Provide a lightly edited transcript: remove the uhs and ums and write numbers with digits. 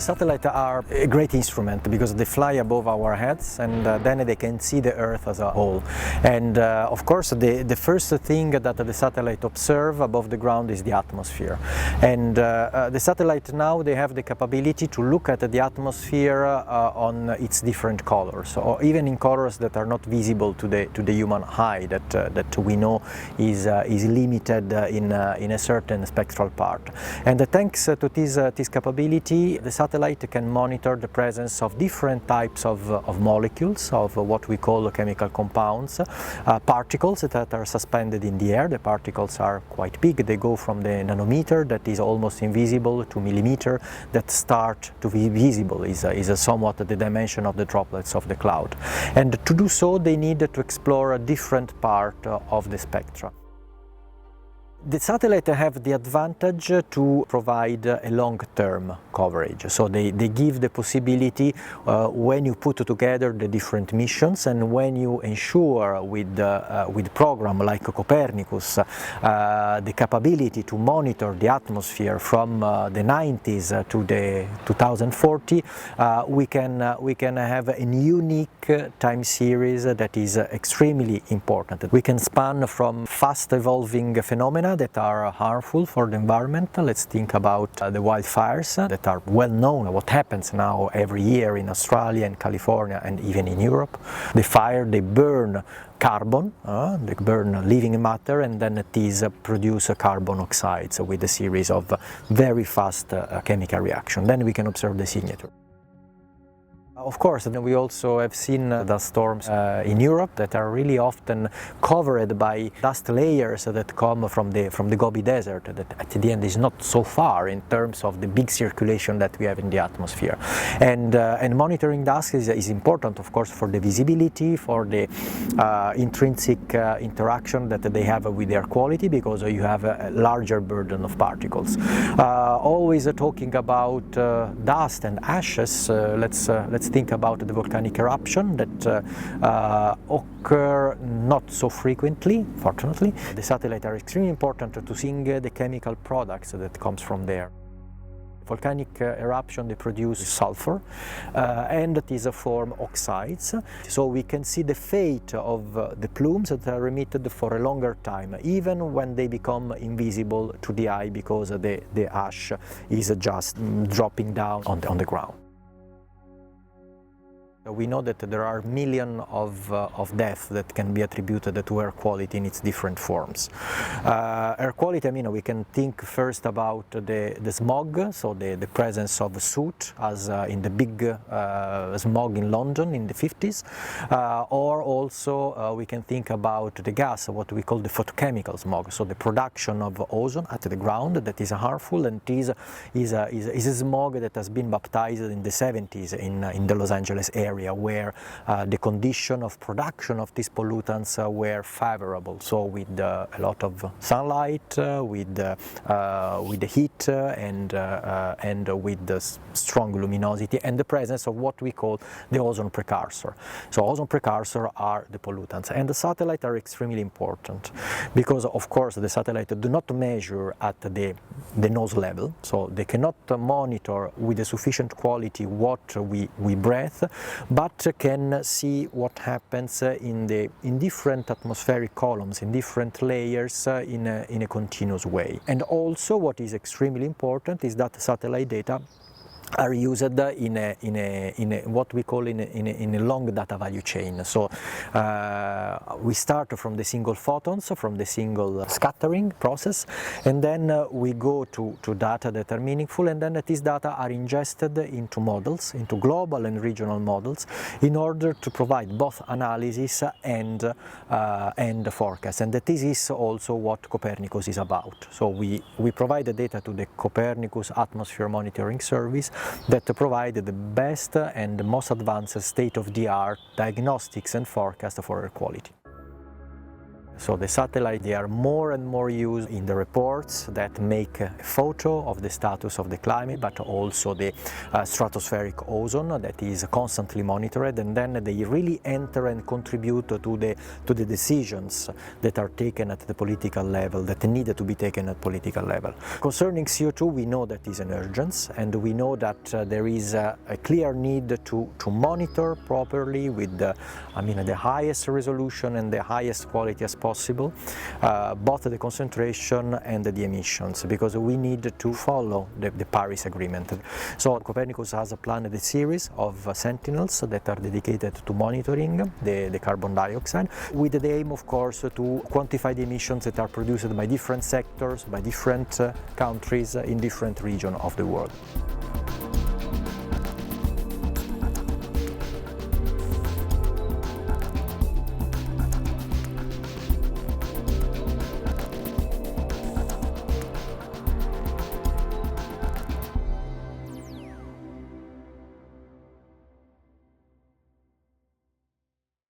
Satellites are a great instrument because they fly above our heads, and then they can see the Earth as a whole. And of course, the first thing that the satellite observe above the ground is the atmosphere. And the satellite now, they have the capability to look at the atmosphere on its different colors, or even in colors that are not visible to the human eye, that we know is limited in a certain spectral part. And thanks to this capability, the satellite can monitor the presence of different types of molecules, of what we call chemical compounds, particles that are suspended in the air. The particles are quite big. They go from the nanometer, that is almost invisible, to millimeter, that start to be visible, is somewhat the dimension of the droplets of the cloud. And to do so, they need to explore a different part of the spectra. The satellites have the advantage to provide a long-term coverage, so they give the possibility when you put together the different missions and when you ensure with program like Copernicus the capability to monitor the atmosphere from the 90s to the 2040, we can have a unique time series that is extremely important. We can span from fast evolving phenomena that are harmful for the environment. Let's think about the wildfires that are well known, what happens now every year in Australia and California and even in Europe. The fire, they burn carbon, they burn living matter, and then these produce carbon oxides with a series of very fast chemical reactions. Then we can observe the signature. Of course, we also have seen dust storms in Europe that are really often covered by dust layers that come from the Gobi Desert, that at the end is not so far in terms of the big circulation that we have in the atmosphere. And monitoring dust is important, of course, for the visibility, for the intrinsic interaction that they have with air quality, because you have a larger burden of particles. Always talking about dust and ashes, let's think about the volcanic eruption that occur not so frequently, fortunately. The satellites are extremely important to seeing the chemical products that comes from there. Volcanic eruption, they produce sulfur, and it is a form oxides. So we can see the fate of the plumes that are emitted for a longer time, even when they become invisible to the eye because the ash is just dropping down on the ground. We know that there are millions of deaths that can be attributed to air quality in its different forms. Air quality, I mean, we can think first about the smog, so the presence of soot, as in the big smog in London in the 50s, or also we can think about the gas, what we call the photochemical smog, so the production of ozone at the ground that is harmful, and is a smog that has been baptized in the 70s in the Los Angeles area, where the condition of production of these pollutants were favorable. So with a lot of sunlight, with the heat, and with the strong luminosity, and the presence of what we call the ozone precursor. So ozone precursor are the pollutants, and the satellites are extremely important because, of course, the satellites do not measure at the nose level, so they cannot monitor with a sufficient quality what we breathe, but can see what happens in different atmospheric columns, in different layers, in a continuous way. And also, what is extremely important is that satellite data are used in what we call in a long data value chain. So we start from the single photons, from the single scattering process, and then we go to data that are meaningful, and then these data are ingested into models, into global and regional models, in order to provide both analysis and forecast. And this is also what Copernicus is about. So we provide the data to the Copernicus Atmosphere Monitoring Service that provide the best and the most advanced state-of-the-art diagnostics and forecast for air quality. So the satellites, they are more and more used in the reports that make a photo of the status of the climate, but also the stratospheric ozone that is constantly monitored, and then they really enter and contribute to the decisions that are taken at the political level, that need to be taken at political level. Concerning CO2, we know that is an urgency, and we know that there is a clear need to monitor properly with the highest resolution and the highest quality as possible, both the concentration and the emissions, because we need to follow the Paris Agreement. So Copernicus has planned a series of sentinels that are dedicated to monitoring the carbon dioxide, with the aim, of course, to quantify the emissions that are produced by different sectors, by different countries in different regions of the world.